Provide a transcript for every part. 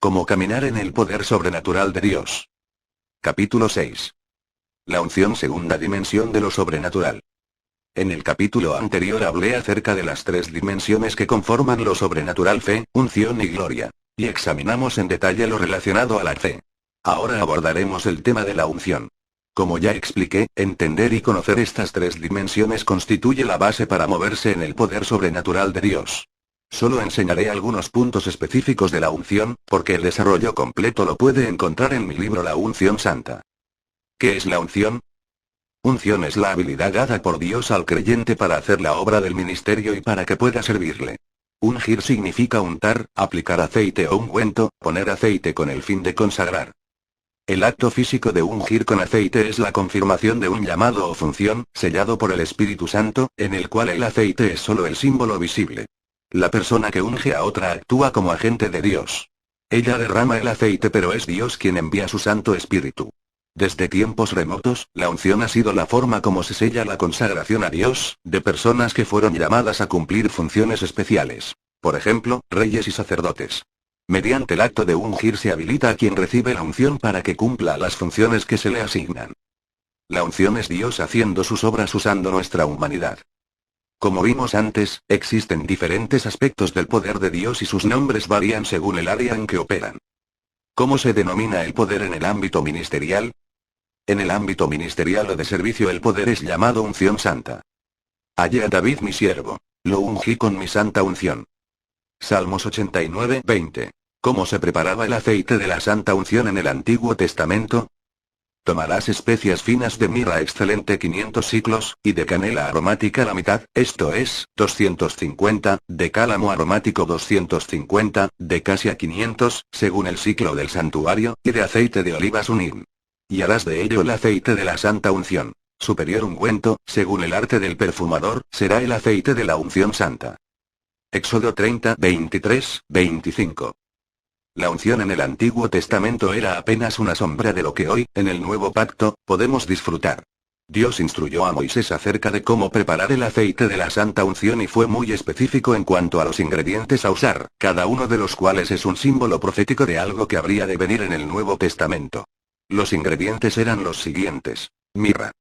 Como caminar en el poder sobrenatural de Dios. Capítulo 6. La unción, segunda dimensión de lo sobrenatural. En el capítulo anterior hablé acerca de las tres dimensiones que conforman lo sobrenatural: fe, unción y gloria, y examinamos en detalle lo relacionado a la fe. Ahora abordaremos el tema de la unción. Como ya expliqué, entender y conocer estas tres dimensiones constituye la base para moverse en el poder sobrenatural de Dios. Solo enseñaré algunos puntos específicos de la unción, porque el desarrollo completo lo puede encontrar en mi libro La Unción Santa. ¿Qué es la unción? Unción es la habilidad dada por Dios al creyente para hacer la obra del ministerio y para que pueda servirle. Ungir significa untar, aplicar aceite o ungüento, poner aceite con el fin de consagrar. El acto físico de ungir con aceite es la confirmación de un llamado o función, sellado por el Espíritu Santo, en el cual el aceite es solo el símbolo visible. La persona que unge a otra actúa como agente de Dios. Ella derrama el aceite, pero es Dios quien envía su Santo Espíritu. Desde tiempos remotos, la unción ha sido la forma como se sella la consagración a Dios, de personas que fueron llamadas a cumplir funciones especiales. Por ejemplo, reyes y sacerdotes. Mediante el acto de ungir se habilita a quien recibe la unción para que cumpla las funciones que se le asignan. La unción es Dios haciendo sus obras usando nuestra humanidad. Como vimos antes, existen diferentes aspectos del poder de Dios y sus nombres varían según el área en que operan. ¿Cómo se denomina el poder en el ámbito ministerial? En el ámbito ministerial o de servicio el poder es llamado unción santa. Hallé a David mi siervo. Lo ungí con mi santa unción. Salmos 89, 20. ¿Cómo se preparaba el aceite de la santa unción en el Antiguo Testamento? Tomarás especias finas de mirra excelente 500 siclos, y de canela aromática la mitad, esto es, 250, de cálamo aromático 250, de casia 500, según el ciclo del santuario, y de aceite de olivas un hin. Y harás de ello el aceite de la santa unción. Superior ungüento, según el arte del perfumador, será el aceite de la unción santa. Éxodo 30, 23, 25. La unción en el Antiguo Testamento era apenas una sombra de lo que hoy, en el Nuevo Pacto, podemos disfrutar. Dios instruyó a Moisés acerca de cómo preparar el aceite de la santa unción y fue muy específico en cuanto a los ingredientes a usar, cada uno de los cuales es un símbolo profético de algo que habría de venir en el Nuevo Testamento. Los ingredientes eran los siguientes. Mirra.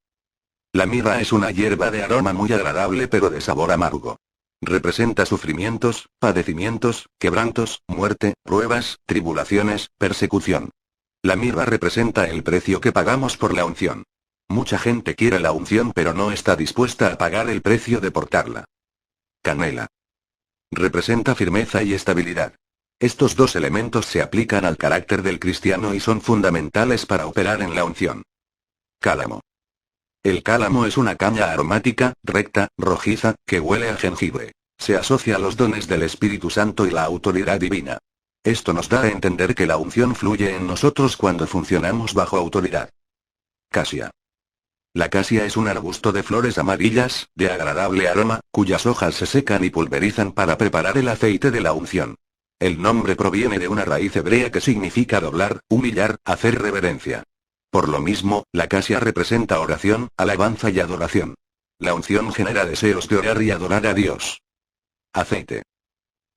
La mirra es una hierba de aroma muy agradable pero de sabor amargo. Representa sufrimientos, padecimientos, quebrantos, muerte, pruebas, tribulaciones, persecución. La mirra representa el precio que pagamos por la unción. Mucha gente quiere la unción pero no está dispuesta a pagar el precio de portarla. Canela. Representa firmeza y estabilidad. Estos dos elementos se aplican al carácter del cristiano y son fundamentales para operar en la unción. Cálamo. El cálamo es una caña aromática, recta, rojiza, que huele a jengibre. Se asocia a los dones del Espíritu Santo y la autoridad divina. Esto nos da a entender que la unción fluye en nosotros cuando funcionamos bajo autoridad. Casia. La casia es un arbusto de flores amarillas, de agradable aroma, cuyas hojas se secan y pulverizan para preparar el aceite de la unción. El nombre proviene de una raíz hebrea que significa doblar, humillar, hacer reverencia. Por lo mismo, la casia representa oración, alabanza y adoración. La unción genera deseos de orar y adorar a Dios. Aceite.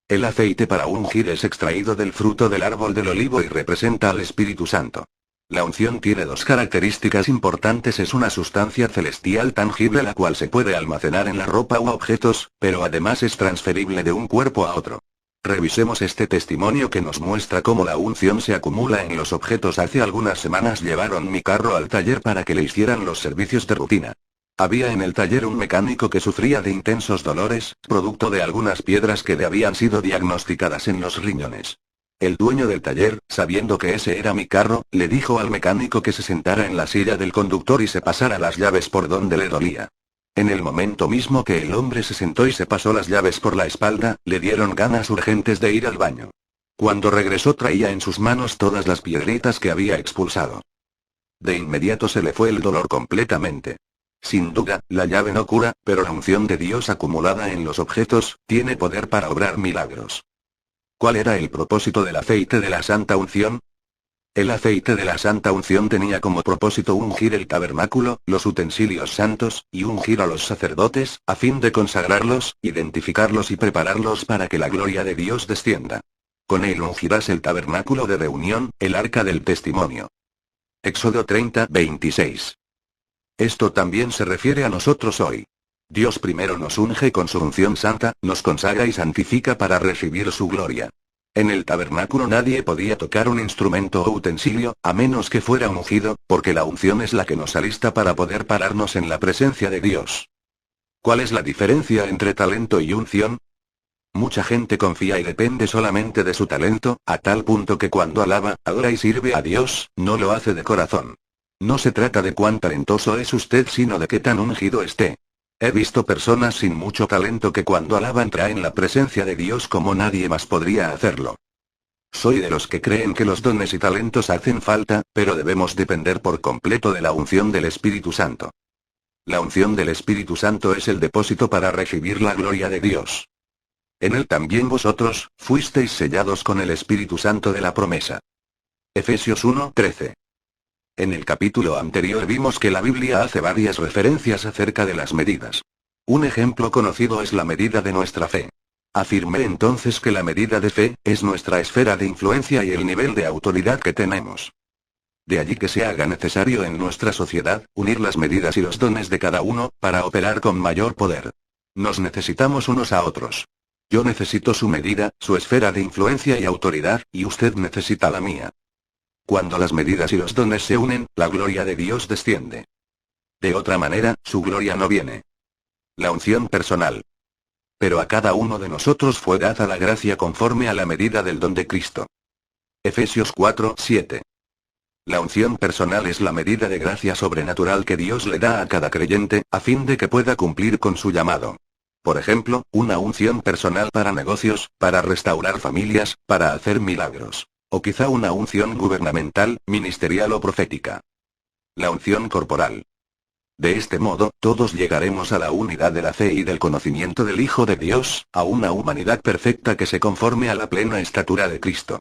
El aceite para ungir es extraído del fruto del árbol del olivo y representa al Espíritu Santo. La unción tiene dos características importantes: es una sustancia celestial tangible la cual se puede almacenar en la ropa u objetos, pero además es transferible de un cuerpo a otro. Revisemos este testimonio que nos muestra cómo la unción se acumula en los objetos. Hace algunas semanas llevaron mi carro al taller para que le hicieran los servicios de rutina. Había en el taller un mecánico que sufría de intensos dolores, producto de algunas piedras que le habían sido diagnosticadas en los riñones. El dueño del taller, sabiendo que ese era mi carro, le dijo al mecánico que se sentara en la silla del conductor y se pasara las llaves por donde le dolía. En el momento mismo que el hombre se sentó y se pasó las llaves por la espalda, le dieron ganas urgentes de ir al baño. Cuando regresó traía en sus manos todas las piedritas que había expulsado. De inmediato se le fue el dolor completamente. Sin duda, la llave no cura, pero la unción de Dios acumulada en los objetos, tiene poder para obrar milagros. ¿Cuál era el propósito del aceite de la santa unción? El aceite de la santa unción tenía como propósito ungir el tabernáculo, los utensilios santos, y ungir a los sacerdotes, a fin de consagrarlos, identificarlos y prepararlos para que la gloria de Dios descienda. Con él ungirás el tabernáculo de reunión, el arca del testimonio. Éxodo 30:26. Esto también se refiere a nosotros hoy. Dios primero nos unge con su unción santa, nos consagra y santifica para recibir su gloria. En el tabernáculo nadie podía tocar un instrumento o utensilio, a menos que fuera ungido, porque la unción es la que nos alista para poder pararnos en la presencia de Dios. ¿Cuál es la diferencia entre talento y unción? Mucha gente confía y depende solamente de su talento, a tal punto que cuando alaba, adora y sirve a Dios, no lo hace de corazón. No se trata de cuán talentoso es usted, sino de qué tan ungido esté. He visto personas sin mucho talento que cuando alaban traen la presencia de Dios como nadie más podría hacerlo. Soy de los que creen que los dones y talentos hacen falta, pero debemos depender por completo de la unción del Espíritu Santo. La unción del Espíritu Santo es el depósito para recibir la gloria de Dios. En él también vosotros, fuisteis sellados con el Espíritu Santo de la promesa. Efesios 1:13. En el capítulo anterior vimos que la Biblia hace varias referencias acerca de las medidas. Un ejemplo conocido es la medida de nuestra fe. Afirmé entonces que la medida de fe es nuestra esfera de influencia y el nivel de autoridad que tenemos. De allí que se haga necesario en nuestra sociedad, unir las medidas y los dones de cada uno, para operar con mayor poder. Nos necesitamos unos a otros. Yo necesito su medida, su esfera de influencia y autoridad, y usted necesita la mía. Cuando las medidas y los dones se unen, la gloria de Dios desciende. De otra manera, su gloria no viene. La unción personal. Pero a cada uno de nosotros fue dada la gracia conforme a la medida del don de Cristo. Efesios 4:7. La unción personal es la medida de gracia sobrenatural que Dios le da a cada creyente, a fin de que pueda cumplir con su llamado. Por ejemplo, una unción personal para negocios, para restaurar familias, para hacer milagros. O quizá una unción gubernamental, ministerial o profética. La unción corporal. De este modo, todos llegaremos a la unidad de la fe y del conocimiento del Hijo de Dios, a una humanidad perfecta que se conforme a la plena estatura de Cristo.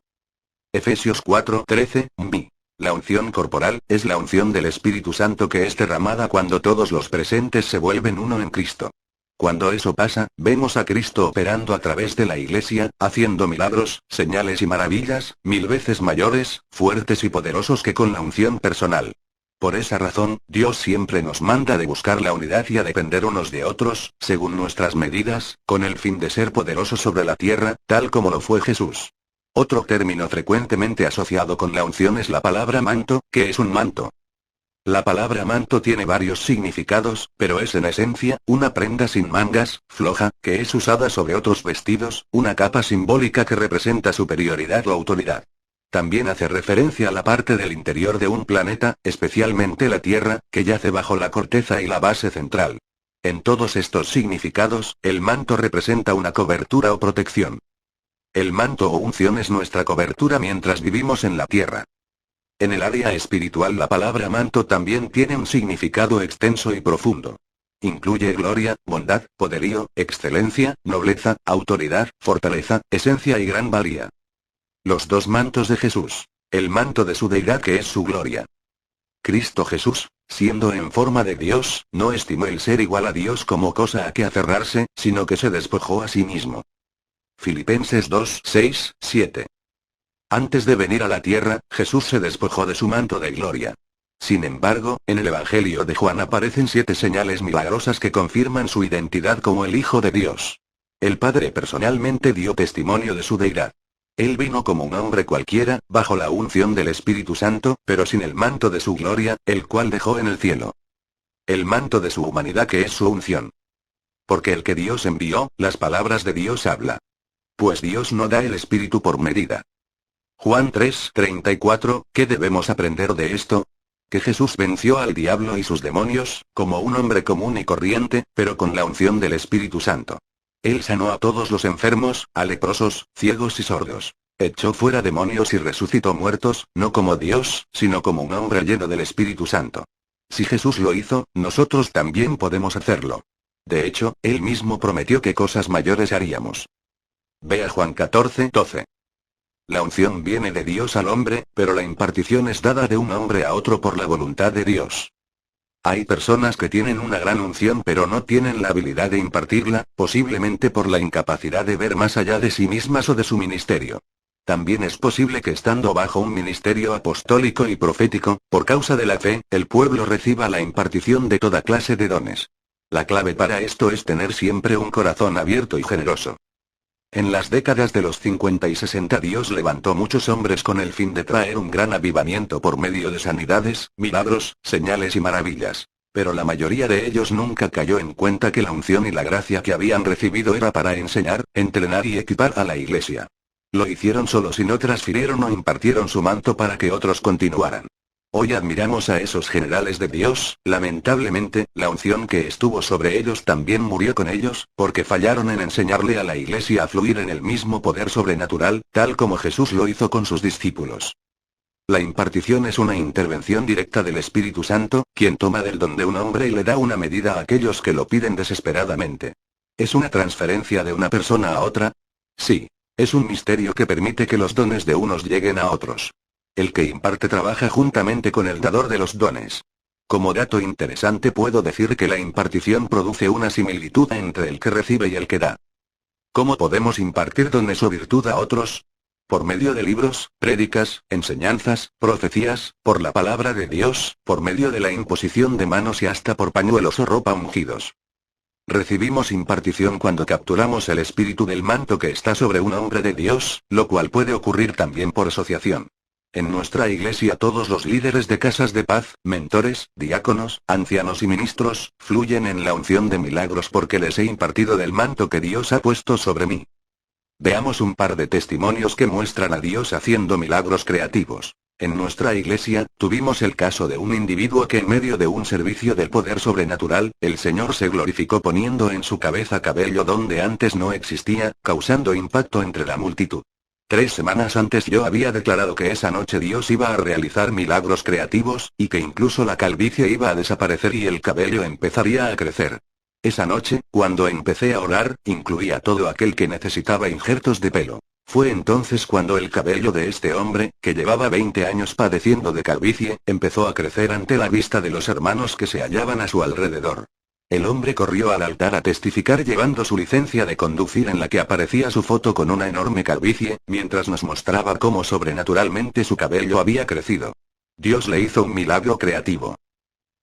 Efesios 4:13, B. La unción corporal, es la unción del Espíritu Santo que es derramada cuando todos los presentes se vuelven uno en Cristo. Cuando eso pasa, vemos a Cristo operando a través de la Iglesia, haciendo milagros, señales y maravillas, 1000 veces mayores, fuertes y poderosos que con la unción personal. Por esa razón, Dios siempre nos manda de buscar la unidad y a depender unos de otros, según nuestras medidas, con el fin de ser poderosos sobre la tierra, tal como lo fue Jesús. Otro término frecuentemente asociado con la unción es la palabra manto, que es un manto. La palabra manto tiene varios significados, pero es en esencia, una prenda sin mangas, floja, que es usada sobre otros vestidos, una capa simbólica que representa superioridad o autoridad. También hace referencia a la parte del interior de un planeta, especialmente la Tierra, que yace bajo la corteza y la base central. En todos estos significados, el manto representa una cobertura o protección. El manto o unción es nuestra cobertura mientras vivimos en la Tierra. En el área espiritual la palabra manto también tiene un significado extenso y profundo. Incluye gloria, bondad, poderío, excelencia, nobleza, autoridad, fortaleza, esencia y gran valía. Los dos mantos de Jesús. El manto de su deidad que es su gloria. Cristo Jesús, siendo en forma de Dios, no estimó el ser igual a Dios como cosa a que aferrarse, sino que se despojó a sí mismo. Filipenses 2:6-7. Antes de venir a la tierra, Jesús se despojó de su manto de gloria. Sin embargo, en el Evangelio de Juan aparecen 7 señales milagrosas que confirman su identidad como el Hijo de Dios. El Padre personalmente dio testimonio de su deidad. Él vino como un hombre cualquiera, bajo la unción del Espíritu Santo, pero sin el manto de su gloria, el cual dejó en el cielo. El manto de su humanidad que es su unción. Porque el que Dios envió, las palabras de Dios habla. Pues Dios no da el Espíritu por medida. Juan 3:34, ¿qué debemos aprender de esto? Que Jesús venció al diablo y sus demonios, como un hombre común y corriente, pero con la unción del Espíritu Santo. Él sanó a todos los enfermos, a leprosos, ciegos y sordos. Echó fuera demonios y resucitó muertos, no como Dios, sino como un hombre lleno del Espíritu Santo. Si Jesús lo hizo, nosotros también podemos hacerlo. De hecho, Él mismo prometió que cosas mayores haríamos. Ve a Juan 14:12. La unción viene de Dios al hombre, pero la impartición es dada de un hombre a otro por la voluntad de Dios. Hay personas que tienen una gran unción pero no tienen la habilidad de impartirla, posiblemente por la incapacidad de ver más allá de sí mismas o de su ministerio. También es posible que estando bajo un ministerio apostólico y profético, por causa de la fe, el pueblo reciba la impartición de toda clase de dones. La clave para esto es tener siempre un corazón abierto y generoso. En las décadas de los 50 y 60 Dios levantó muchos hombres con el fin de traer un gran avivamiento por medio de sanidades, milagros, señales y maravillas. Pero la mayoría de ellos nunca cayó en cuenta que la unción y la gracia que habían recibido era para enseñar, entrenar y equipar a la iglesia. Lo hicieron solos y no transfirieron o impartieron su manto para que otros continuaran. Hoy admiramos a esos generales de Dios, lamentablemente, la unción que estuvo sobre ellos también murió con ellos, porque fallaron en enseñarle a la iglesia a fluir en el mismo poder sobrenatural, tal como Jesús lo hizo con sus discípulos. La impartición es una intervención directa del Espíritu Santo, quien toma del don de un hombre y le da una medida a aquellos que lo piden desesperadamente. ¿Es una transferencia de una persona a otra? Sí. Es un misterio que permite que los dones de unos lleguen a otros. El que imparte trabaja juntamente con el dador de los dones. Como dato interesante puedo decir que la impartición produce una similitud entre el que recibe y el que da. ¿Cómo podemos impartir dones o virtud a otros? Por medio de libros, prédicas, enseñanzas, profecías, por la palabra de Dios, por medio de la imposición de manos y hasta por pañuelos o ropa ungidos. Recibimos impartición cuando capturamos el espíritu del manto que está sobre un hombre de Dios, lo cual puede ocurrir también por asociación. En nuestra iglesia todos los líderes de casas de paz, mentores, diáconos, ancianos y ministros, fluyen en la unción de milagros porque les he impartido del manto que Dios ha puesto sobre mí. Veamos un par de testimonios que muestran a Dios haciendo milagros creativos. En nuestra iglesia, tuvimos el caso de un individuo que en medio de un servicio del poder sobrenatural, el Señor se glorificó poniendo en su cabeza cabello donde antes no existía, causando impacto entre la multitud. 3 semanas antes yo había declarado que esa noche Dios iba a realizar milagros creativos, y que incluso la calvicie iba a desaparecer y el cabello empezaría a crecer. Esa noche, cuando empecé a orar, incluí a todo aquel que necesitaba injertos de pelo. Fue entonces cuando el cabello de este hombre, que llevaba 20 años padeciendo de calvicie, empezó a crecer ante la vista de los hermanos que se hallaban a su alrededor. El hombre corrió al altar a testificar llevando su licencia de conducir en la que aparecía su foto con una enorme calvicie, mientras nos mostraba cómo sobrenaturalmente su cabello había crecido. Dios le hizo un milagro creativo.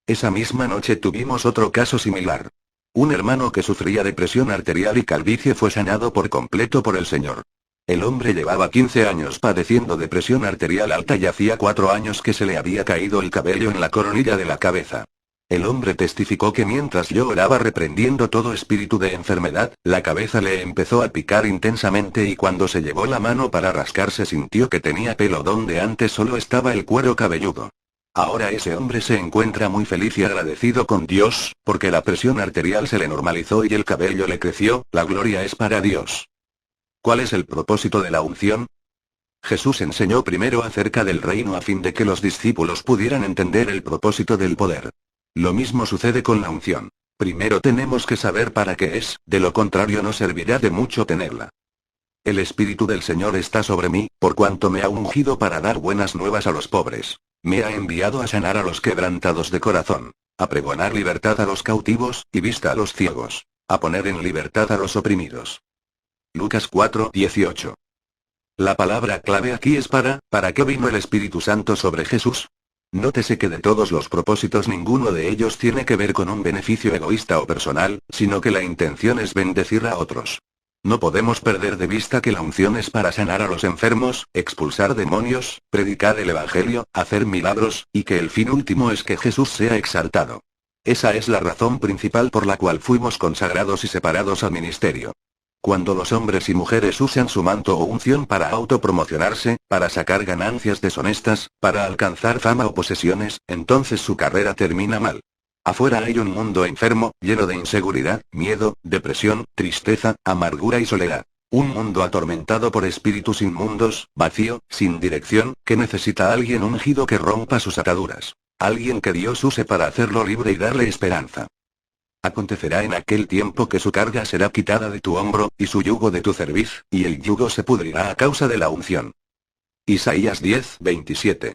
Esa misma noche tuvimos otro caso similar. Un hermano que sufría de presión arterial y calvicie fue sanado por completo por el Señor. El hombre llevaba 15 años padeciendo de presión arterial alta y hacía 4 años que se le había caído el cabello en la coronilla de la cabeza. El hombre testificó que mientras yo oraba reprendiendo todo espíritu de enfermedad, la cabeza le empezó a picar intensamente y cuando se llevó la mano para rascarse sintió que tenía pelo donde antes solo estaba el cuero cabelludo. Ahora ese hombre se encuentra muy feliz y agradecido con Dios, porque la presión arterial se le normalizó y el cabello le creció. La gloria es para Dios. ¿Cuál es el propósito de la unción? Jesús enseñó primero acerca del reino a fin de que los discípulos pudieran entender el propósito del poder. Lo mismo sucede con la unción. Primero tenemos que saber para qué es, de lo contrario no servirá de mucho tenerla. El Espíritu del Señor está sobre mí, por cuanto me ha ungido para dar buenas nuevas a los pobres. Me ha enviado a sanar a los quebrantados de corazón, a pregonar libertad a los cautivos, y vista a los ciegos, a poner en libertad a los oprimidos. Lucas 4:18. La palabra clave aquí es ¿para qué vino el Espíritu Santo sobre Jesús? Nótese que de todos los propósitos ninguno de ellos tiene que ver con un beneficio egoísta o personal, sino que la intención es bendecir a otros. No podemos perder de vista que la unción es para sanar a los enfermos, expulsar demonios, predicar el Evangelio, hacer milagros, y que el fin último es que Jesús sea exaltado. Esa es la razón principal por la cual fuimos consagrados y separados al ministerio. Cuando los hombres y mujeres usan su manto o unción para autopromocionarse, para sacar ganancias deshonestas, para alcanzar fama o posesiones, entonces su carrera termina mal. Afuera hay un mundo enfermo, lleno de inseguridad, miedo, depresión, tristeza, amargura y soledad. Un mundo atormentado por espíritus inmundos, vacío, sin dirección, que necesita a alguien ungido que rompa sus ataduras. Alguien que Dios use para hacerlo libre y darle esperanza. Acontecerá en aquel tiempo que su carga será quitada de tu hombro, y su yugo de tu cerviz, y el yugo se pudrirá a causa de la unción. Isaías 10:27.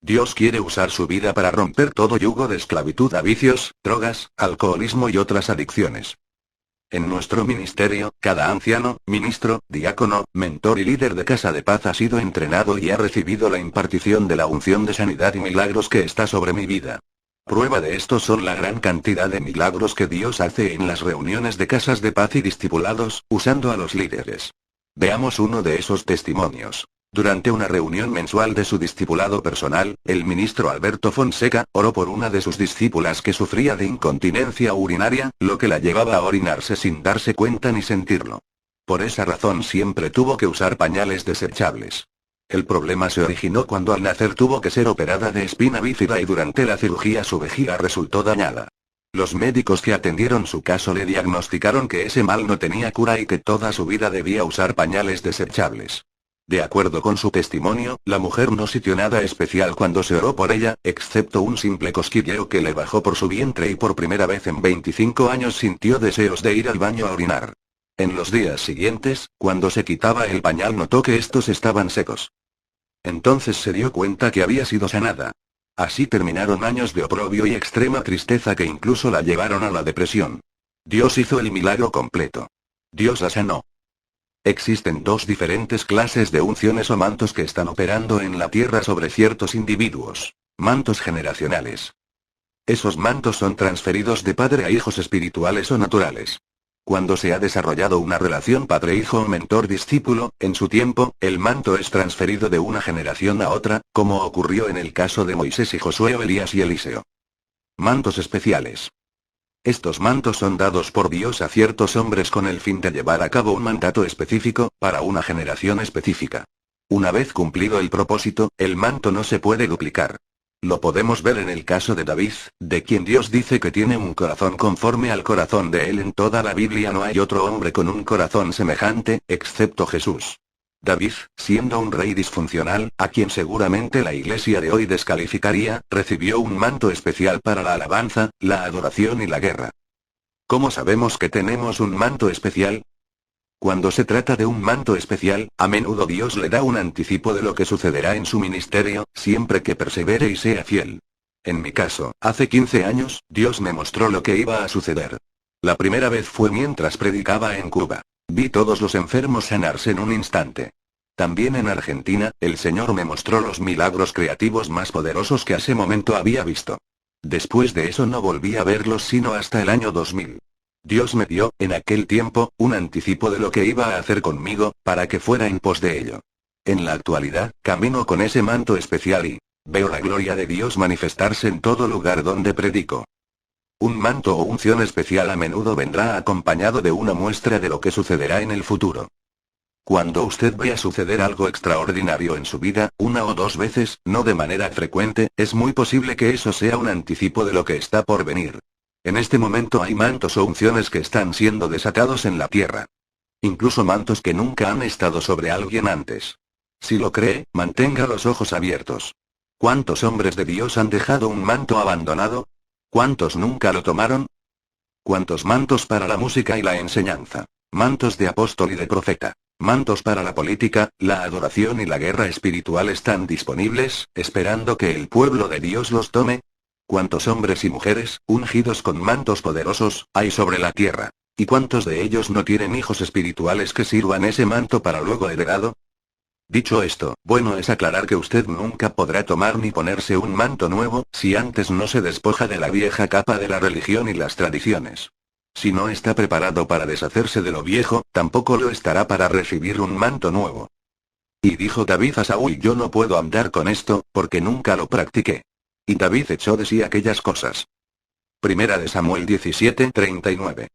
Dios quiere usar su vida para romper todo yugo de esclavitud a vicios, drogas, alcoholismo y otras adicciones. En nuestro ministerio, cada anciano, ministro, diácono, mentor y líder de casa de paz ha sido entrenado y ha recibido la impartición de la unción de sanidad y milagros que está sobre mi vida. Prueba de esto son la gran cantidad de milagros que Dios hace en las reuniones de casas de paz y discipulados, usando a los líderes. Veamos uno de esos testimonios. Durante una reunión mensual de su discipulado personal, el ministro Alberto Fonseca oró por una de sus discípulas que sufría de incontinencia urinaria, lo que la llevaba a orinarse sin darse cuenta ni sentirlo. Por esa razón siempre tuvo que usar pañales desechables. El problema se originó cuando al nacer tuvo que ser operada de espina bífida y durante la cirugía su vejiga resultó dañada. Los médicos que atendieron su caso le diagnosticaron que ese mal no tenía cura y que toda su vida debía usar pañales desechables. De acuerdo con su testimonio, la mujer no sintió nada especial cuando se oró por ella, excepto un simple cosquilleo que le bajó por su vientre y por primera vez en 25 años sintió deseos de ir al baño a orinar. En los días siguientes, cuando se quitaba el pañal notó que estos estaban secos. Entonces se dio cuenta que había sido sanada. Así terminaron años de oprobio y extrema tristeza que incluso la llevaron a la depresión. Dios hizo el milagro completo. Dios la sanó. Existen dos diferentes clases de unciones o mantos que están operando en la tierra sobre ciertos individuos. Mantos generacionales. Esos mantos son transferidos de padre a hijos espirituales o naturales. Cuando se ha desarrollado una relación padre-hijo o mentor-discípulo, en su tiempo, el manto es transferido de una generación a otra, como ocurrió en el caso de Moisés y Josué o Elías y Eliseo. Mantos especiales. Estos mantos son dados por Dios a ciertos hombres con el fin de llevar a cabo un mandato específico, para una generación específica. Una vez cumplido el propósito, el manto no se puede duplicar. Lo podemos ver en el caso de David, de quien Dios dice que tiene un corazón conforme al corazón de él. En toda la Biblia no hay otro hombre con un corazón semejante, excepto Jesús. David, siendo un rey disfuncional, a quien seguramente la iglesia de hoy descalificaría, recibió un manto especial para la alabanza, la adoración y la guerra. ¿Cómo sabemos que tenemos un manto especial? Cuando se trata de un manto especial, a menudo Dios le da un anticipo de lo que sucederá en su ministerio, siempre que persevere y sea fiel. En mi caso, hace 15 años, Dios me mostró lo que iba a suceder. La primera vez fue mientras predicaba en Cuba. Vi todos los enfermos sanarse en un instante. También en Argentina, el Señor me mostró los milagros creativos más poderosos que a ese momento había visto. Después de eso no volví a verlos sino hasta el año 2000. Dios me dio, en aquel tiempo, un anticipo de lo que iba a hacer conmigo, para que fuera en pos de ello. En la actualidad, camino con ese manto especial y veo la gloria de Dios manifestarse en todo lugar donde predico. Un manto o unción especial a menudo vendrá acompañado de una muestra de lo que sucederá en el futuro. Cuando usted vea suceder algo extraordinario en su vida, una o dos veces, no de manera frecuente, es muy posible que eso sea un anticipo de lo que está por venir. En este momento hay mantos o unciones que están siendo desatados en la tierra. Incluso mantos que nunca han estado sobre alguien antes. Si lo cree, mantenga los ojos abiertos. ¿Cuántos hombres de Dios han dejado un manto abandonado? ¿Cuántos nunca lo tomaron? ¿Cuántos mantos para la música y la enseñanza? Mantos de apóstol y de profeta. Mantos para la política, la adoración y la guerra espiritual están disponibles, esperando que el pueblo de Dios los tome. ¿Cuántos hombres y mujeres, ungidos con mantos poderosos, hay sobre la tierra? ¿Y cuántos de ellos no tienen hijos espirituales que sirvan ese manto para luego heredado? Dicho esto, bueno es aclarar que usted nunca podrá tomar ni ponerse un manto nuevo, si antes no se despoja de la vieja capa de la religión y las tradiciones. Si no está preparado para deshacerse de lo viejo, tampoco lo estará para recibir un manto nuevo. Y dijo David a Saúl: yo no puedo andar con esto, porque nunca lo practiqué. Y David echó de sí aquellas cosas. Primera de Samuel 17:39.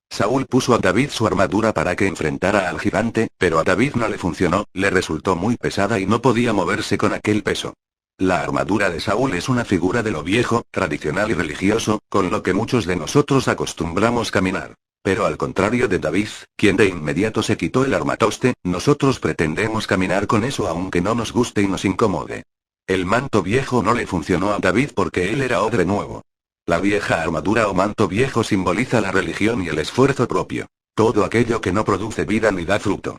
Saúl puso a David su armadura para que enfrentara al gigante, pero a David no le funcionó, le resultó muy pesada y no podía moverse con aquel peso. La armadura de Saúl es una figura de lo viejo, tradicional y religioso, con lo que muchos de nosotros acostumbramos caminar. Pero al contrario de David, quien de inmediato se quitó el armatoste, nosotros pretendemos caminar con eso aunque no nos guste y nos incomode. El manto viejo no le funcionó a David porque él era odre nuevo. La vieja armadura o manto viejo simboliza la religión y el esfuerzo propio. Todo aquello que no produce vida ni da fruto.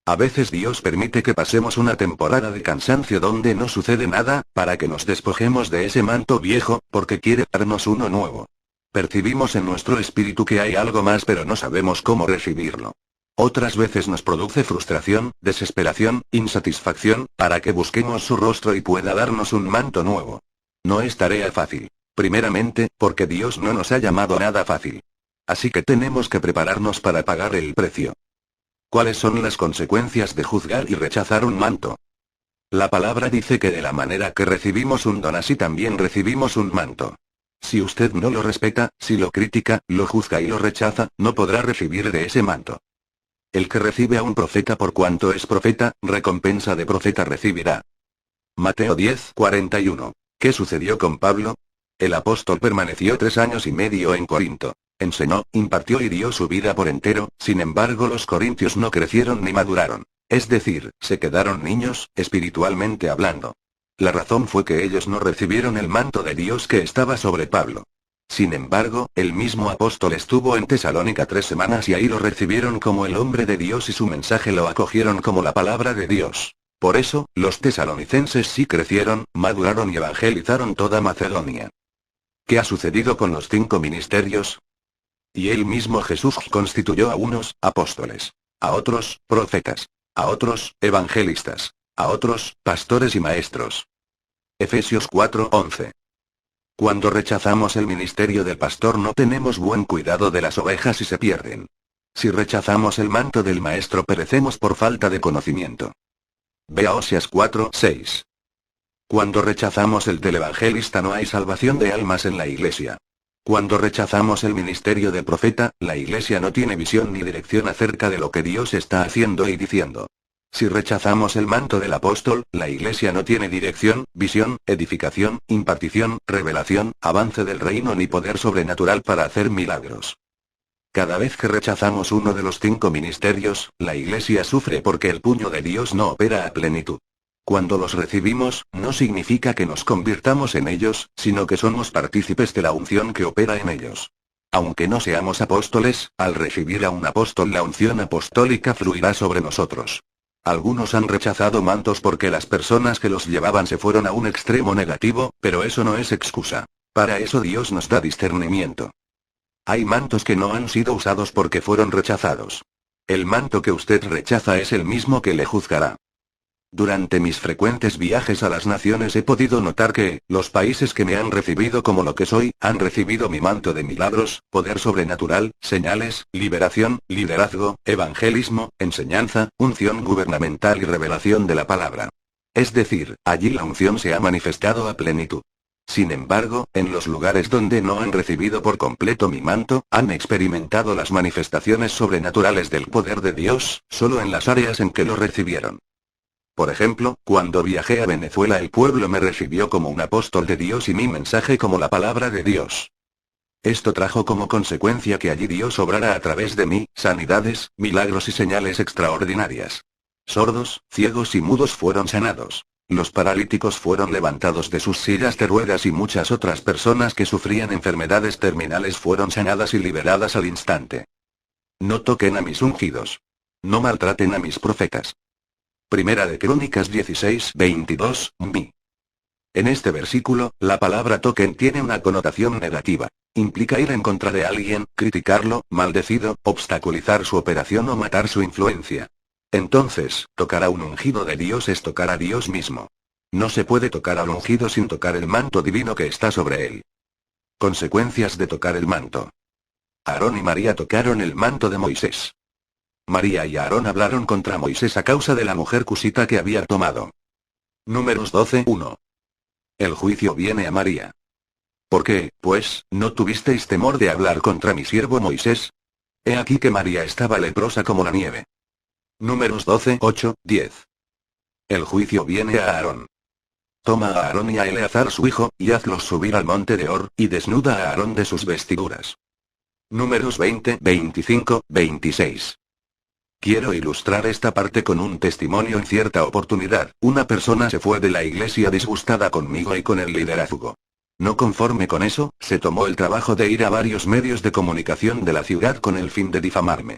A veces Dios permite que pasemos una temporada de cansancio donde no sucede nada, para que nos despojemos de ese manto viejo, porque quiere darnos uno nuevo. Percibimos en nuestro espíritu que hay algo más, pero no sabemos cómo recibirlo. Otras veces nos produce frustración, desesperación, insatisfacción, para que busquemos su rostro y pueda darnos un manto nuevo. No es tarea fácil. Primeramente, porque Dios no nos ha llamado a nada fácil. Así que tenemos que prepararnos para pagar el precio. ¿Cuáles son las consecuencias de juzgar y rechazar un manto? La palabra dice que de la manera que recibimos un don, así también recibimos un manto. Si usted no lo respeta, si lo critica, lo juzga y lo rechaza, no podrá recibir de ese manto. El que recibe a un profeta por cuanto es profeta, recompensa de profeta recibirá. Mateo 10:41. ¿Qué sucedió con Pablo? El apóstol permaneció 3 años y medio en Corinto. Enseñó, impartió y dio su vida por entero, sin embargo los corintios no crecieron ni maduraron. Es decir, se quedaron niños, espiritualmente hablando. La razón fue que ellos no recibieron el manto de Dios que estaba sobre Pablo. Sin embargo, el mismo apóstol estuvo en Tesalónica 3 semanas y ahí lo recibieron como el hombre de Dios y su mensaje lo acogieron como la palabra de Dios. Por eso, los tesalonicenses sí crecieron, maduraron y evangelizaron toda Macedonia. ¿Qué ha sucedido con los 5 ministerios? Y él mismo Jesús constituyó a unos, apóstoles. A otros, profetas. A otros, evangelistas. A otros, pastores y maestros. Efesios 4:11. Cuando rechazamos el ministerio del pastor no tenemos buen cuidado de las ovejas y se pierden. Si rechazamos el manto del maestro perecemos por falta de conocimiento. Ve a Oseas 4:6. Cuando rechazamos el del evangelista no hay salvación de almas en la iglesia. Cuando rechazamos el ministerio del profeta, la iglesia no tiene visión ni dirección acerca de lo que Dios está haciendo y diciendo. Si rechazamos el manto del apóstol, la iglesia no tiene dirección, visión, edificación, impartición, revelación, avance del reino ni poder sobrenatural para hacer milagros. Cada vez que rechazamos uno de los 5 ministerios, la iglesia sufre porque el puño de Dios no opera a plenitud. Cuando los recibimos, no significa que nos convirtamos en ellos, sino que somos partícipes de la unción que opera en ellos. Aunque no seamos apóstoles, al recibir a un apóstol la unción apostólica fluirá sobre nosotros. Algunos han rechazado mantos porque las personas que los llevaban se fueron a un extremo negativo, pero eso no es excusa. Para eso Dios nos da discernimiento. Hay mantos que no han sido usados porque fueron rechazados. El manto que usted rechaza es el mismo que le juzgará. Durante mis frecuentes viajes a las naciones he podido notar que, los países que me han recibido como lo que soy, han recibido mi manto de milagros, poder sobrenatural, señales, liberación, liderazgo, evangelismo, enseñanza, unción gubernamental y revelación de la palabra. Es decir, allí la unción se ha manifestado a plenitud. Sin embargo, en los lugares donde no han recibido por completo mi manto, han experimentado las manifestaciones sobrenaturales del poder de Dios, solo en las áreas en que lo recibieron. Por ejemplo, cuando viajé a Venezuela el pueblo me recibió como un apóstol de Dios y mi mensaje como la palabra de Dios. Esto trajo como consecuencia que allí Dios obrara a través de mí, sanidades, milagros y señales extraordinarias. Sordos, ciegos y mudos fueron sanados. Los paralíticos fueron levantados de sus sillas de ruedas y muchas otras personas que sufrían enfermedades terminales fueron sanadas y liberadas al instante. No toquen a mis ungidos. No maltraten a mis profetas. Primera de Crónicas 16:22, mi. En este versículo, la palabra toquen tiene una connotación negativa. Implica ir en contra de alguien, criticarlo, maldecido, obstaculizar su operación o matar su influencia. Entonces, tocar a un ungido de Dios es tocar a Dios mismo. No se puede tocar al ungido sin tocar el manto divino que está sobre él. Consecuencias de tocar el manto. Aarón y María tocaron el manto de Moisés. María y Aarón hablaron contra Moisés a causa de la mujer cusita que había tomado. Números 12:1. El juicio viene a María. ¿Por qué, pues, no tuvisteis temor de hablar contra mi siervo Moisés? He aquí que María estaba leprosa como la nieve. Números 12:8-10. El juicio viene a Aarón. Toma a Aarón y a Eleazar su hijo, y hazlos subir al monte de Hor, y desnuda a Aarón de sus vestiduras. Números 20:25-26. Quiero ilustrar esta parte con un testimonio. En cierta oportunidad, una persona se fue de la iglesia disgustada conmigo y con el liderazgo. No conforme con eso, se tomó el trabajo de ir a varios medios de comunicación de la ciudad con el fin de difamarme.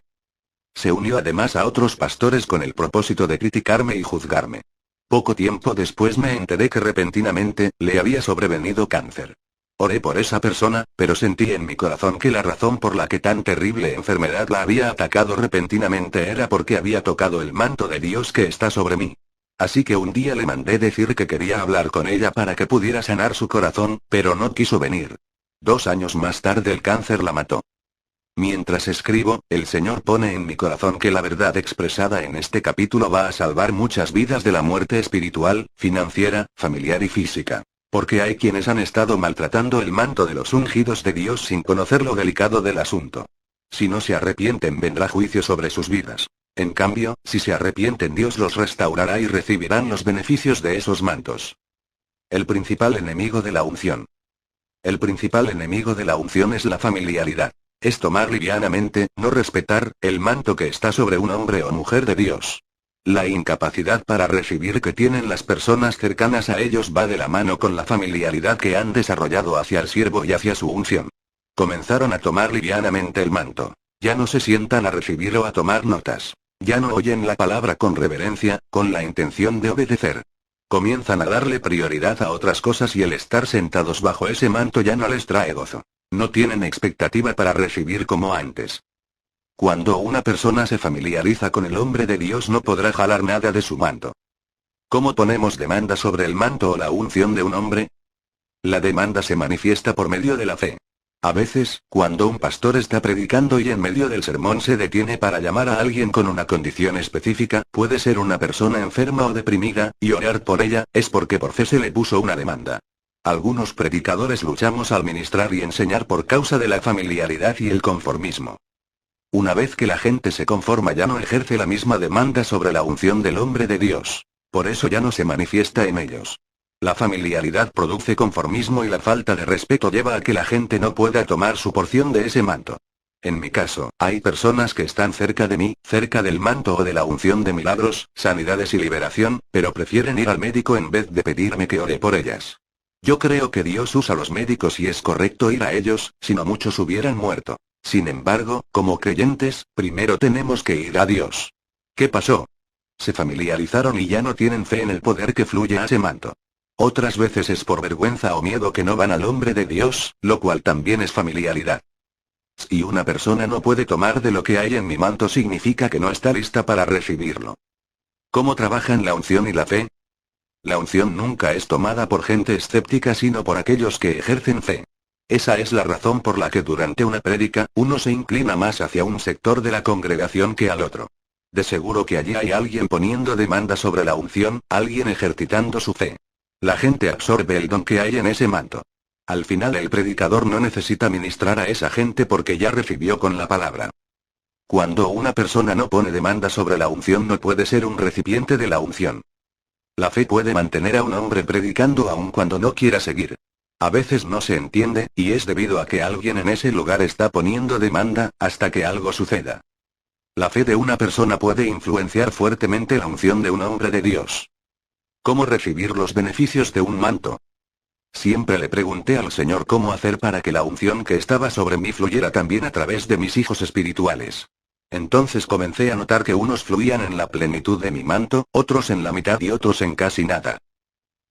Se unió además a otros pastores con el propósito de criticarme y juzgarme. Poco tiempo después me enteré que repentinamente, le había sobrevenido cáncer. Oré por esa persona, pero sentí en mi corazón que la razón por la que tan terrible enfermedad la había atacado repentinamente era porque había tocado el manto de Dios que está sobre mí. Así que un día le mandé decir que quería hablar con ella para que pudiera sanar su corazón, pero no quiso venir. 2 años más tarde el cáncer la mató. Mientras escribo, el Señor pone en mi corazón que la verdad expresada en este capítulo va a salvar muchas vidas de la muerte espiritual, financiera, familiar y física. Porque hay quienes han estado maltratando el manto de los ungidos de Dios sin conocer lo delicado del asunto. Si no se arrepienten vendrá juicio sobre sus vidas. En cambio, si se arrepienten Dios los restaurará y recibirán los beneficios de esos mantos. El principal enemigo de la unción. El principal enemigo de la unción es la familiaridad. Es tomar livianamente, no respetar, el manto que está sobre un hombre o mujer de Dios. La incapacidad para recibir que tienen las personas cercanas a ellos va de la mano con la familiaridad que han desarrollado hacia el siervo y hacia su unción. Comenzaron a tomar livianamente el manto. Ya no se sientan a recibir o a tomar notas. Ya no oyen la palabra con reverencia, con la intención de obedecer. Comienzan a darle prioridad a otras cosas y el estar sentados bajo ese manto ya no les trae gozo. No tienen expectativa para recibir como antes. Cuando una persona se familiariza con el hombre de Dios no podrá jalar nada de su manto. ¿Cómo ponemos demanda sobre el manto o la unción de un hombre? La demanda se manifiesta por medio de la fe. A veces, cuando un pastor está predicando y en medio del sermón se detiene para llamar a alguien con una condición específica, puede ser una persona enferma o deprimida, y orar por ella, es porque por fe se le puso una demanda. Algunos predicadores luchamos al ministrar y enseñar por causa de la familiaridad y el conformismo. Una vez que la gente se conforma ya no ejerce la misma demanda sobre la unción del hombre de Dios. Por eso ya no se manifiesta en ellos. La familiaridad produce conformismo y la falta de respeto lleva a que la gente no pueda tomar su porción de ese manto. En mi caso, hay personas que están cerca de mí, cerca del manto o de la unción de milagros, sanidades y liberación, pero prefieren ir al médico en vez de pedirme que ore por ellas. Yo creo que Dios usa a los médicos y es correcto ir a ellos, si no muchos hubieran muerto. Sin embargo, como creyentes, primero tenemos que ir a Dios. ¿Qué pasó? Se familiarizaron y ya no tienen fe en el poder que fluye a ese manto. Otras veces es por vergüenza o miedo que no van al hombre de Dios, lo cual también es familiaridad. Si una persona no puede tomar de lo que hay en mi manto significa que no está lista para recibirlo. ¿Cómo trabajan la unción y la fe? La unción nunca es tomada por gente escéptica sino por aquellos que ejercen fe. Esa es la razón por la que durante una prédica, uno se inclina más hacia un sector de la congregación que al otro. De seguro que allí hay alguien poniendo demanda sobre la unción, alguien ejercitando su fe. La gente absorbe el don que hay en ese manto. Al final el predicador no necesita ministrar a esa gente porque ya recibió con la palabra. Cuando una persona no pone demanda sobre la unción no puede ser un recipiente de la unción. La fe puede mantener a un hombre predicando aun cuando no quiera seguir. A veces no se entiende, y es debido a que alguien en ese lugar está poniendo demanda, hasta que algo suceda. La fe de una persona puede influenciar fuertemente la unción de un hombre de Dios. ¿Cómo recibir los beneficios de un manto? Siempre le pregunté al Señor cómo hacer para que la unción que estaba sobre mí fluyera también a través de mis hijos espirituales. Entonces comencé a notar que unos fluían en la plenitud de mi manto, otros en la mitad y otros en casi nada.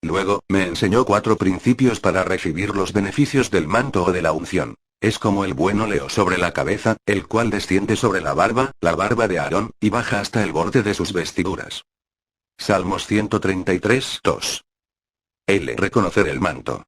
Luego, me enseñó 4 principios para recibir los beneficios del manto o de la unción. Es como el buen óleo sobre la cabeza, el cual desciende sobre la barba de Aarón, y baja hasta el borde de sus vestiduras. Salmos 133, 2. Reconocer el manto.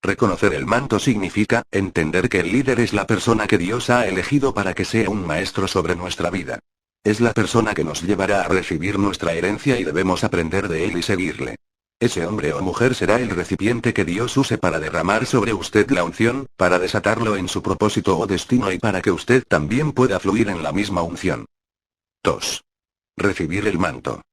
Reconocer el manto significa entender que el líder es la persona que Dios ha elegido para que sea un maestro sobre nuestra vida. Es la persona que nos llevará a recibir nuestra herencia y debemos aprender de él y seguirle. Ese hombre o mujer será el recipiente que Dios use para derramar sobre usted la unción, para desatarlo en su propósito o destino y para que usted también pueda fluir en la misma unción. 2. Recibir el manto.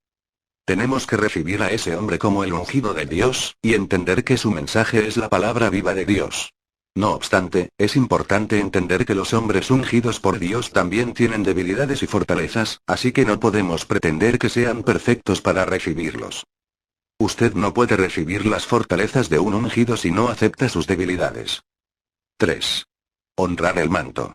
Tenemos que recibir a ese hombre como el ungido de Dios, y entender que su mensaje es la palabra viva de Dios. No obstante, es importante entender que los hombres ungidos por Dios también tienen debilidades y fortalezas, así que no podemos pretender que sean perfectos para recibirlos. Usted no puede recibir las fortalezas de un ungido si no acepta sus debilidades. 3. Honrar el manto.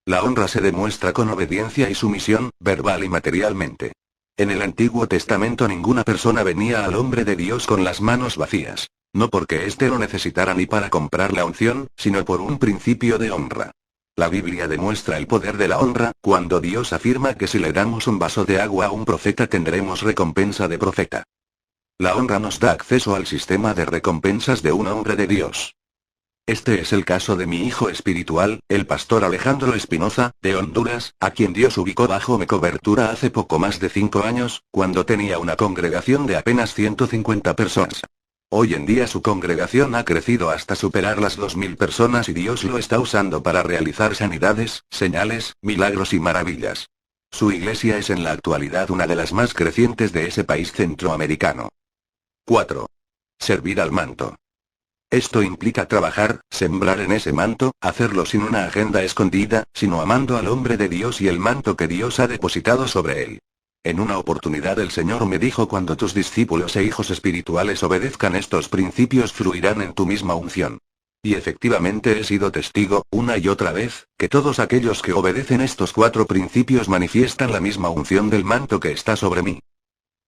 La honra se demuestra con obediencia y sumisión, verbal y materialmente. En el Antiguo Testamento ninguna persona venía al hombre de Dios con las manos vacías. No porque éste lo necesitara ni para comprar la unción, sino por un principio de honra. La Biblia demuestra el poder de la honra, cuando Dios afirma que si le damos un vaso de agua a un profeta tendremos recompensa de profeta. La honra nos da acceso al sistema de recompensas de un hombre de Dios. Este es el caso de mi hijo espiritual, el pastor Alejandro Espinoza, de Honduras, a quien Dios ubicó bajo mi cobertura hace poco más de 5 años, cuando tenía una congregación de apenas 150 personas. Hoy en día su congregación ha crecido hasta superar las 2000 personas y Dios lo está usando para realizar sanidades, señales, milagros y maravillas. Su iglesia es en la actualidad una de las más crecientes de ese país centroamericano. 4. Servir al manto. Esto implica trabajar, sembrar en ese manto, hacerlo sin una agenda escondida, sino amando al hombre de Dios y el manto que Dios ha depositado sobre él. En una oportunidad el Señor me dijo: cuando tus discípulos e hijos espirituales obedezcan estos principios fluirán en tu misma unción. Y efectivamente he sido testigo, una y otra vez, que todos aquellos que obedecen estos 4 principios manifiestan la misma unción del manto que está sobre mí.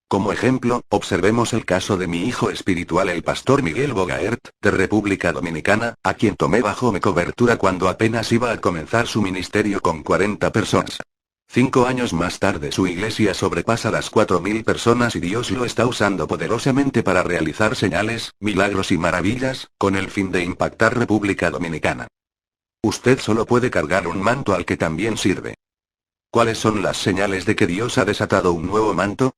Como ejemplo, observemos el caso de mi hijo espiritual el pastor Miguel Bogaert, de República Dominicana, a quien tomé bajo mi cobertura cuando apenas iba a comenzar su ministerio con 40 personas. 5 años más tarde su iglesia sobrepasa las 4000 personas y Dios lo está usando poderosamente para realizar señales, milagros y maravillas, con el fin de impactar República Dominicana. Usted solo puede cargar un manto al que también sirve. ¿Cuáles son las señales de que Dios ha desatado un nuevo manto?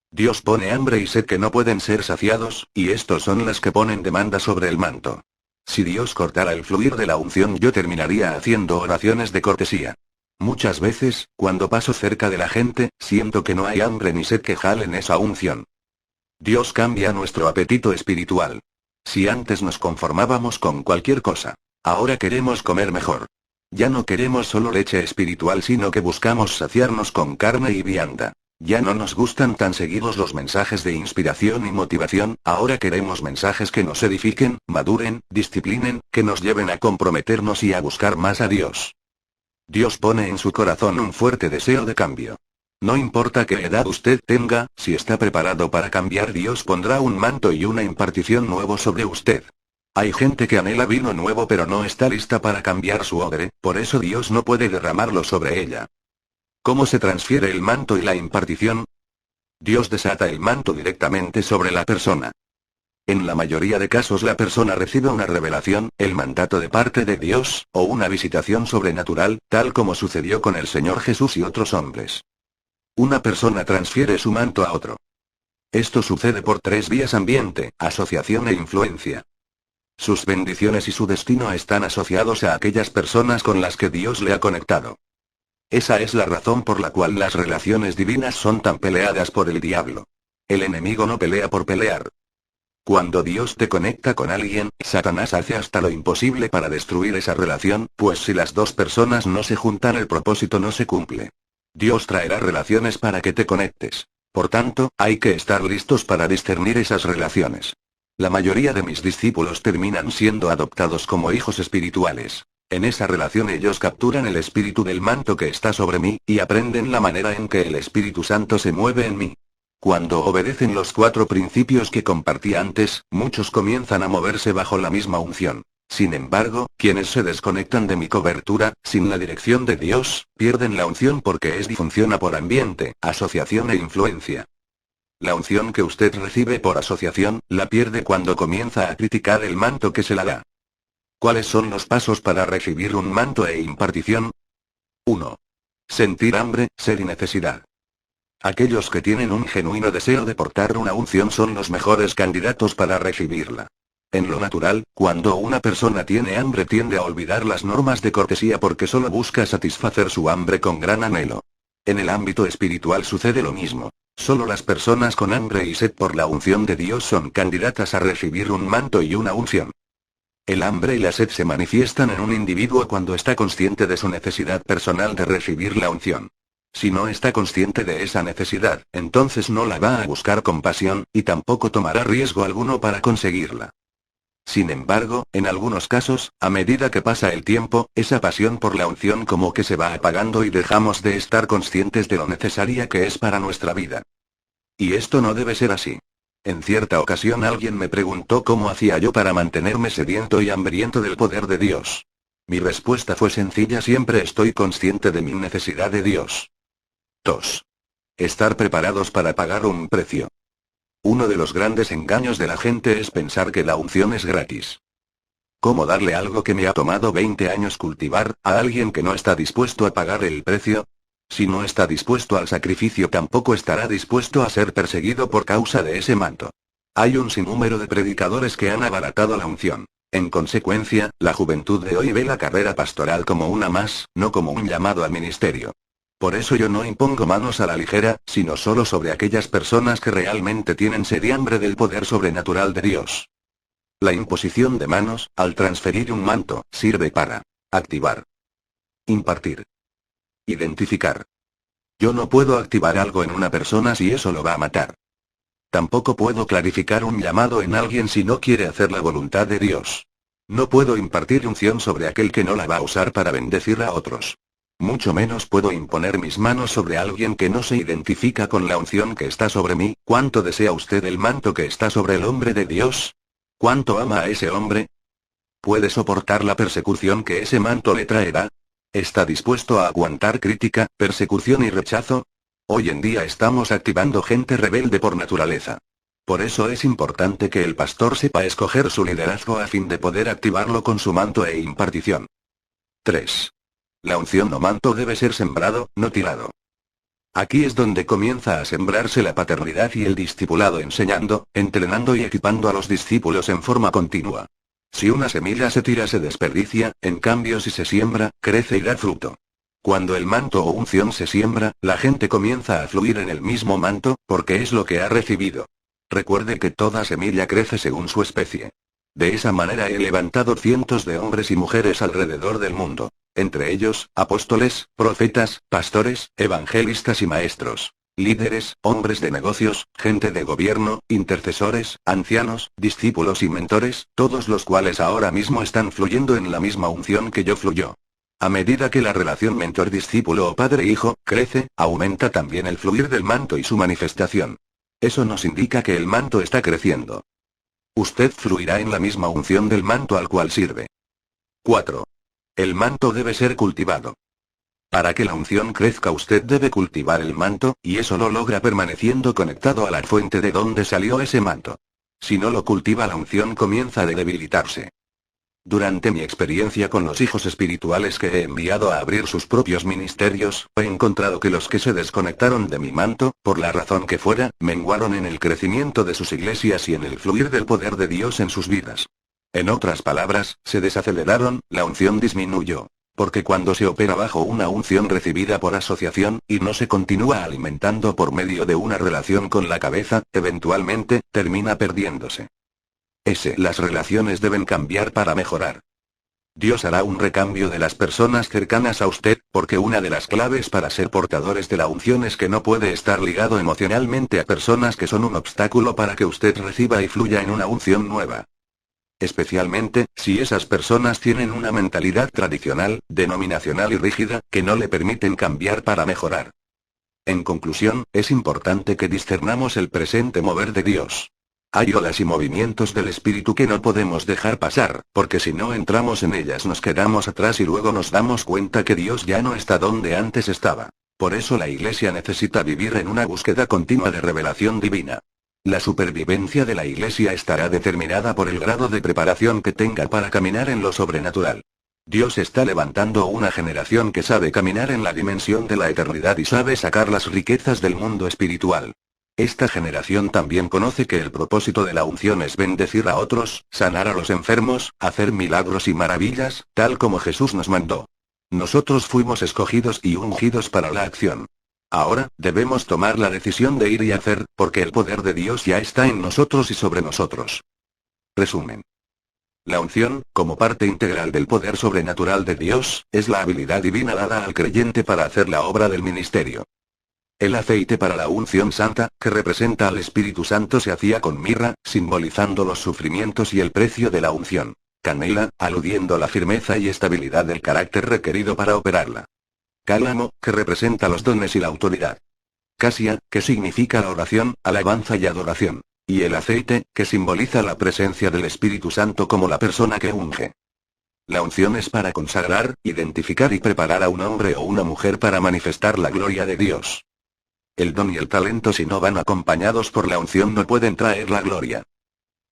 Dios pone hambre y sed que no pueden ser saciados, y estos son las que ponen demanda sobre el manto. Si Dios cortara el fluir de la unción yo terminaría haciendo oraciones de cortesía. Muchas veces, cuando paso cerca de la gente, siento que no hay hambre ni sed que jalen esa unción. Dios cambia nuestro apetito espiritual. Si antes nos conformábamos con cualquier cosa, ahora queremos comer mejor. Ya no queremos solo leche espiritual sino que buscamos saciarnos con carne y vianda. Ya no nos gustan tan seguidos los mensajes de inspiración y motivación, ahora queremos mensajes que nos edifiquen, maduren, disciplinen, que nos lleven a comprometernos y a buscar más a Dios. Dios pone en su corazón un fuerte deseo de cambio. No importa qué edad usted tenga, si está preparado para cambiar Dios pondrá un manto y una impartición nuevo sobre usted. Hay gente que anhela vino nuevo pero no está lista para cambiar su odre, por eso Dios no puede derramarlo sobre ella. ¿Cómo se transfiere el manto y la impartición? Dios desata el manto directamente sobre la persona. En la mayoría de casos la persona recibe una revelación, el mandato de parte de Dios, o una visitación sobrenatural, tal como sucedió con el Señor Jesús y otros hombres. Una persona transfiere su manto a otro. Esto sucede por 3 vías: ambiente, asociación e influencia. Sus bendiciones y su destino están asociados a aquellas personas con las que Dios le ha conectado. Esa es la razón por la cual las relaciones divinas son tan peleadas por el diablo. El enemigo no pelea por pelear. Cuando Dios te conecta con alguien, Satanás hace hasta lo imposible para destruir esa relación, pues si las 2 personas no se juntan el propósito no se cumple. Dios traerá relaciones para que te conectes. Por tanto, hay que estar listos para discernir esas relaciones. La mayoría de mis discípulos terminan siendo adoptados como hijos espirituales. En esa relación ellos capturan el espíritu del manto que está sobre mí, y aprenden la manera en que el Espíritu Santo se mueve en mí. Cuando obedecen los 4 principios que compartí antes, muchos comienzan a moverse bajo la misma unción. Sin embargo, quienes se desconectan de mi cobertura, sin la dirección de Dios, pierden la unción porque funciona por ambiente, asociación e influencia. La unción que usted recibe por asociación, la pierde cuando comienza a criticar el manto que se la da. ¿Cuáles son los pasos para recibir un manto e impartición? 1. Sentir hambre, sed y necesidad. Aquellos que tienen un genuino deseo de portar una unción son los mejores candidatos para recibirla. En lo natural, cuando una persona tiene hambre tiende a olvidar las normas de cortesía porque solo busca satisfacer su hambre con gran anhelo. En el ámbito espiritual sucede lo mismo. Solo las personas con hambre y sed por la unción de Dios son candidatas a recibir un manto y una unción. El hambre y la sed se manifiestan en un individuo cuando está consciente de su necesidad personal de recibir la unción. Si no está consciente de esa necesidad, entonces no la va a buscar con pasión, y tampoco tomará riesgo alguno para conseguirla. Sin embargo, en algunos casos, a medida que pasa el tiempo, esa pasión por la unción como que se va apagando y dejamos de estar conscientes de lo necesaria que es para nuestra vida. Y esto no debe ser así. En cierta ocasión alguien me preguntó cómo hacía yo para mantenerme sediento y hambriento del poder de Dios. Mi respuesta fue sencilla: siempre estoy consciente de mi necesidad de Dios. 2. Estar preparados para pagar un precio. Uno de los grandes engaños de la gente es pensar que la unción es gratis. ¿Cómo darle algo que me ha tomado 20 años cultivar, a alguien que no está dispuesto a pagar el precio? Si no está dispuesto al sacrificio, tampoco estará dispuesto a ser perseguido por causa de ese manto. Hay un sinnúmero de predicadores que han abaratado la unción. En consecuencia, la juventud de hoy ve la carrera pastoral como una más, no como un llamado al ministerio. Por eso yo no impongo manos a la ligera, sino solo sobre aquellas personas que realmente tienen sed y hambre del poder sobrenatural de Dios. La imposición de manos, al transferir un manto, sirve para activar, impartir, identificar. Yo no puedo activar algo en una persona si eso lo va a matar. Tampoco puedo clarificar un llamado en alguien si no quiere hacer la voluntad de Dios. No puedo impartir unción sobre aquel que no la va a usar para bendecir a otros. Mucho menos puedo imponer mis manos sobre alguien que no se identifica con la unción que está sobre mí. ¿Cuánto desea usted el manto que está sobre el hombre de Dios? ¿Cuánto ama a ese hombre? ¿Puede soportar la persecución que ese manto le traerá? ¿Está dispuesto a aguantar crítica, persecución y rechazo? Hoy en día estamos activando gente rebelde por naturaleza. Por eso es importante que el pastor sepa escoger su liderazgo a fin de poder activarlo con su manto e impartición. 3. La unción o manto debe ser sembrado, no tirado. Aquí es donde comienza a sembrarse la paternidad y el discipulado, enseñando, entrenando y equipando a los discípulos en forma continua. Si una semilla se tira, se desperdicia; en cambio, si se siembra, crece y da fruto. Cuando el manto o unción se siembra, la gente comienza a fluir en el mismo manto, porque es lo que ha recibido. Recuerde que toda semilla crece según su especie. De esa manera he levantado cientos de hombres y mujeres alrededor del mundo. Entre ellos, apóstoles, profetas, pastores, evangelistas y maestros. Líderes, hombres de negocios, gente de gobierno, intercesores, ancianos, discípulos y mentores, todos los cuales ahora mismo están fluyendo en la misma unción que yo fluyo. A medida que la relación mentor-discípulo o padre-hijo crece, aumenta también el fluir del manto y su manifestación. Eso nos indica que el manto está creciendo. Usted fluirá en la misma unción del manto al cual sirve. 4. El manto debe ser cultivado. Para que la unción crezca, usted debe cultivar el manto, y eso lo logra permaneciendo conectado a la fuente de donde salió ese manto. Si no lo cultiva, la unción comienza a debilitarse. Durante mi experiencia con los hijos espirituales que he enviado a abrir sus propios ministerios, he encontrado que los que se desconectaron de mi manto, por la razón que fuera, menguaron en el crecimiento de sus iglesias y en el fluir del poder de Dios en sus vidas. En otras palabras, se desaceleraron, la unción disminuyó. Porque cuando se opera bajo una unción recibida por asociación, y no se continúa alimentando por medio de una relación con la cabeza, eventualmente, termina perdiéndose. Las relaciones deben cambiar para mejorar. Dios hará un recambio de las personas cercanas a usted, porque una de las claves para ser portadores de la unción es que no puede estar ligado emocionalmente a personas que son un obstáculo para que usted reciba y fluya en una unción nueva. Especialmente, si esas personas tienen una mentalidad tradicional, denominacional y rígida, que no le permiten cambiar para mejorar. En conclusión, es importante que discernamos el presente mover de Dios. Hay olas y movimientos del espíritu que no podemos dejar pasar, porque si no entramos en ellas nos quedamos atrás y luego nos damos cuenta que Dios ya no está donde antes estaba. Por eso la Iglesia necesita vivir en una búsqueda continua de revelación divina. La supervivencia de la Iglesia estará determinada por el grado de preparación que tenga para caminar en lo sobrenatural. Dios está levantando una generación que sabe caminar en la dimensión de la eternidad y sabe sacar las riquezas del mundo espiritual. Esta generación también conoce que el propósito de la unción es bendecir a otros, sanar a los enfermos, hacer milagros y maravillas, tal como Jesús nos mandó. Nosotros fuimos escogidos y ungidos para la acción. Ahora, debemos tomar la decisión de ir y hacer, porque el poder de Dios ya está en nosotros y sobre nosotros. Resumen. La unción, como parte integral del poder sobrenatural de Dios, es la habilidad divina dada al creyente para hacer la obra del ministerio. El aceite para la unción santa, que representa al Espíritu Santo, se hacía con mirra, simbolizando los sufrimientos y el precio de la unción. Canela, aludiendo a la firmeza y estabilidad del carácter requerido para operarla. Cálamo, que representa los dones y la autoridad. Casia, que significa la oración, alabanza y adoración. Y el aceite, que simboliza la presencia del Espíritu Santo como la persona que unge. La unción es para consagrar, identificar y preparar a un hombre o una mujer para manifestar la gloria de Dios. El don y el talento, si no van acompañados por la unción, no pueden traer la gloria.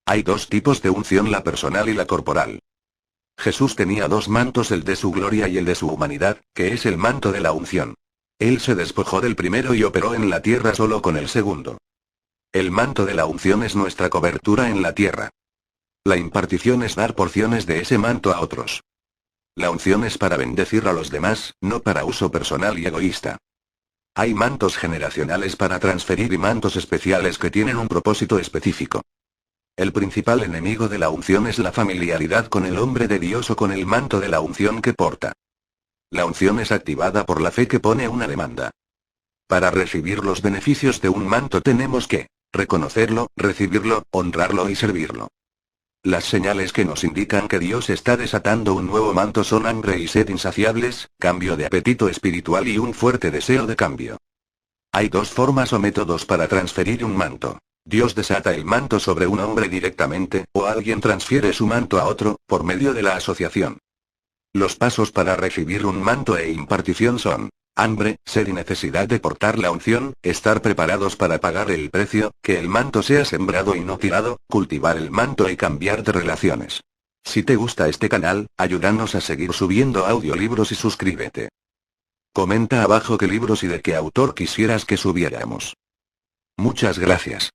Hay dos tipos de unción, la personal y la corporal. Jesús tenía dos mantos, el de su gloria y el de su humanidad, que es el manto de la unción. Él se despojó del primero y operó en la tierra solo con el segundo. El manto de la unción es nuestra cobertura en la tierra. La impartición es dar porciones de ese manto a otros. La unción es para bendecir a los demás, no para uso personal y egoísta. Hay mantos generacionales para transferir y mantos especiales que tienen un propósito específico. El principal enemigo de la unción es la familiaridad con el hombre de Dios o con el manto de la unción que porta. La unción es activada por la fe que pone una demanda. Para recibir los beneficios de un manto tenemos que reconocerlo, recibirlo, honrarlo y servirlo. Las señales que nos indican que Dios está desatando un nuevo manto son hambre y sed insaciables, cambio de apetito espiritual y un fuerte deseo de cambio. Hay dos formas o métodos para transferir un manto. Dios desata el manto sobre un hombre directamente, o alguien transfiere su manto a otro, por medio de la asociación. Los pasos para recibir un manto e impartición son: hambre, sed y necesidad de portar la unción, estar preparados para pagar el precio, que el manto sea sembrado y no tirado, cultivar el manto y cambiar de relaciones. Si te gusta este canal, ayúdanos a seguir subiendo audiolibros y suscríbete. Comenta abajo qué libros y de qué autor quisieras que subiéramos. Muchas gracias.